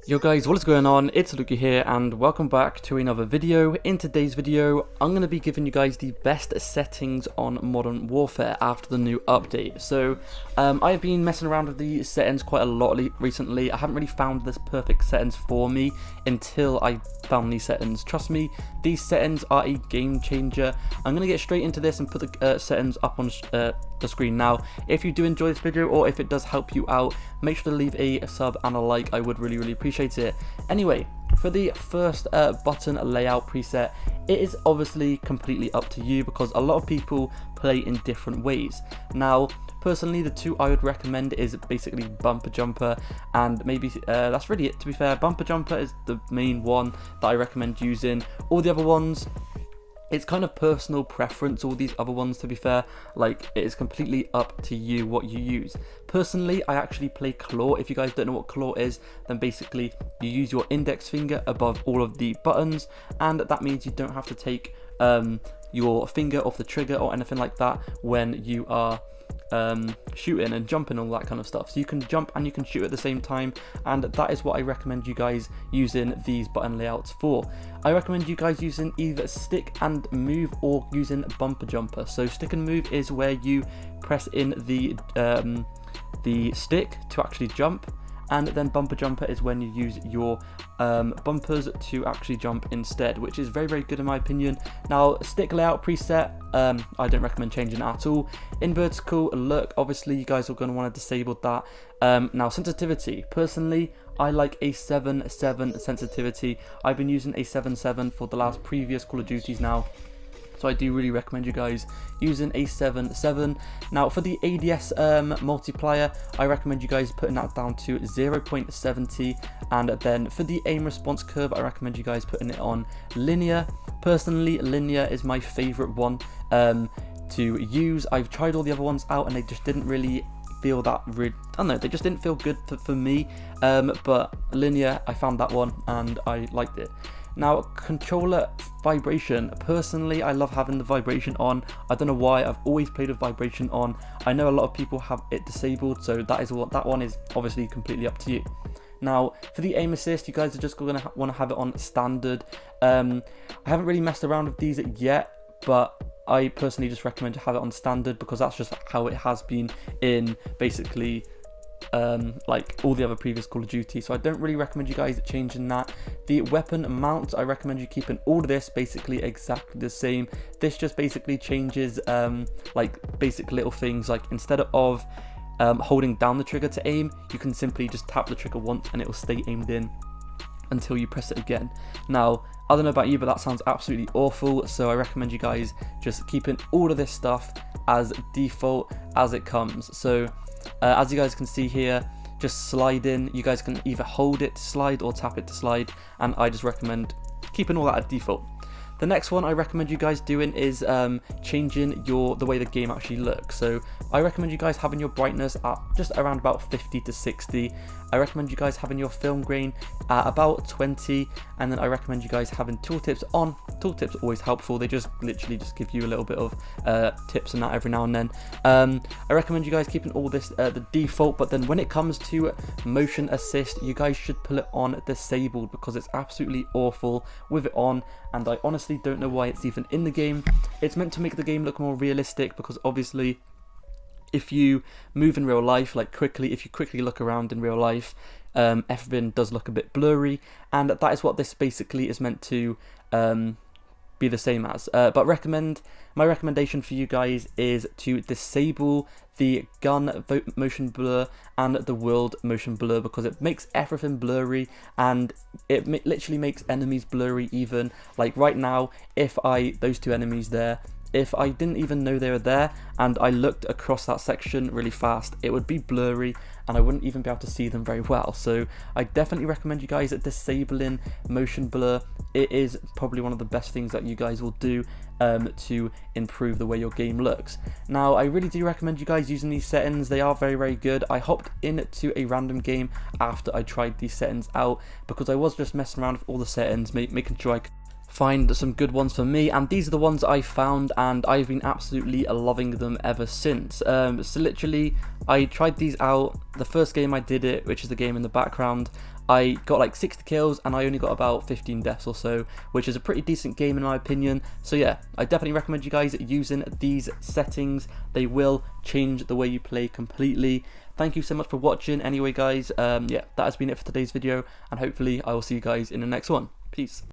Yo guys, what is going on? It's Luki here and welcome back to another video. In today's video, I'm going to be giving you guys the best settings on Modern Warfare after the new update. So, I've been messing around with the settings quite a lot recently. I haven't really found this perfect settings for me until I found these settings. Trust me, these settings are a game changer. I'm going to get straight into this and put the settings up on the screen now. If you do enjoy this video or if it does help you out, make sure to leave a sub and a like. I would really appreciate it. Anyway, for the first button layout preset, it is obviously completely up to you because a lot of people play in different ways. Now, personally, the two I would recommend is basically bumper jumper, and maybe that's really it. To be fair, bumper jumper is the main one that I recommend using. All the other ones, it's kind of personal preference, all these other ones, to be fair. Like, it is completely up to you what you use. Personally, I actually play claw. If you guys don't know what claw is, then basically you use your index finger above all of the buttons, and that means you don't have to take your finger off the trigger or anything like that when you are shooting and jumping, all that kind of stuff. So you can jump and you can shoot at the same time, and that is what I recommend you guys using these button layouts for. I recommend you guys using either stick and move or using bumper jumper. So stick and move is where you press in the stick to actually jump, and then bumper jumper is when you use your bumpers to actually jump instead, which is very good in my opinion. Now, stick layout preset, I don't recommend changing at all. In vertical look, obviously you guys are going to want to disable that. Now, sensitivity, personally I like a 7.7 sensitivity. I've been using a 7.7 for the last previous Call of Duties now, so I do really recommend you guys using a 7.7. Now, for the ADS multiplier, I recommend you guys putting that down to 0.70. And then for the aim response curve, I recommend you guys putting it on linear. Personally, linear is my favorite one to use. I've tried all the other ones out and they just didn't really feel that I don't know, they just didn't feel good for me. But linear, I found that one and I liked it. Now, controller vibration. Personally, I love having the vibration on. I don't know why, I've always played with vibration on. I know a lot of people have it disabled, so that one is obviously completely up to you. Now, for the aim assist, you guys are just going to want to have it on standard. I haven't really messed around with these yet, but I personally just recommend to have it on standard because that's just how it has been in basically like all the other previous Call of Duty, so I don't really recommend you guys changing that. The weapon mounts, I recommend you keeping all of this basically exactly the same. This just basically changes like basic little things, like instead of holding down the trigger to aim, you can simply just tap the trigger once and it will stay aimed in until you press it again. Now, I don't know about you, but that sounds absolutely awful, so I recommend you guys just keeping all of this stuff as default as it comes. So as you guys can see here, just slide in, you guys can either hold it to slide or tap it to slide, and I just recommend keeping all that at default. The next one I recommend you guys doing is changing the way the game actually looks. So I recommend you guys having your brightness at just around about 50 to 60. I recommend you guys having your film grain at about 20, and then I recommend you guys having tooltips on. Tooltips are always helpful. They just literally just give you a little bit of tips and that every now and then. I recommend you guys keeping all this the default, but then when it comes to motion assist, you guys should put it on disabled because it's absolutely awful with it on, and I honestly don't know why it's even in the game. It's meant to make the game look more realistic because obviously if you move in real life, like if you quickly look around in real life, everything does look a bit blurry, and that is what this basically is meant to be the same as. But my recommendation for you guys is to disable the gun motion blur and the world motion blur because it makes everything blurry, and it literally makes enemies blurry even. Like right now, if those two enemies there, if I didn't even know they were there and I looked across that section really fast, it would be blurry and I wouldn't even be able to see them very well. So I definitely recommend you guys disabling motion blur. It is probably one of the best things that you guys will do to improve the way your game looks. Now, I really do recommend you guys using these settings. They are very good. I hopped into a random game after I tried these settings out because I was just messing around with all the settings, making sure I could find some good ones for me, and these are the ones I found, and I've been absolutely loving them ever since. So literally, I tried these out. The first game I did it, which is the game in the background, I got like 60 kills and I only got about 15 deaths or so, which is a pretty decent game in my opinion. So yeah, I definitely recommend you guys using these settings. They will change the way you play completely. Thank you so much for watching anyway guys. Yeah, that has been it for today's video, and hopefully I will see you guys in the next one. Peace.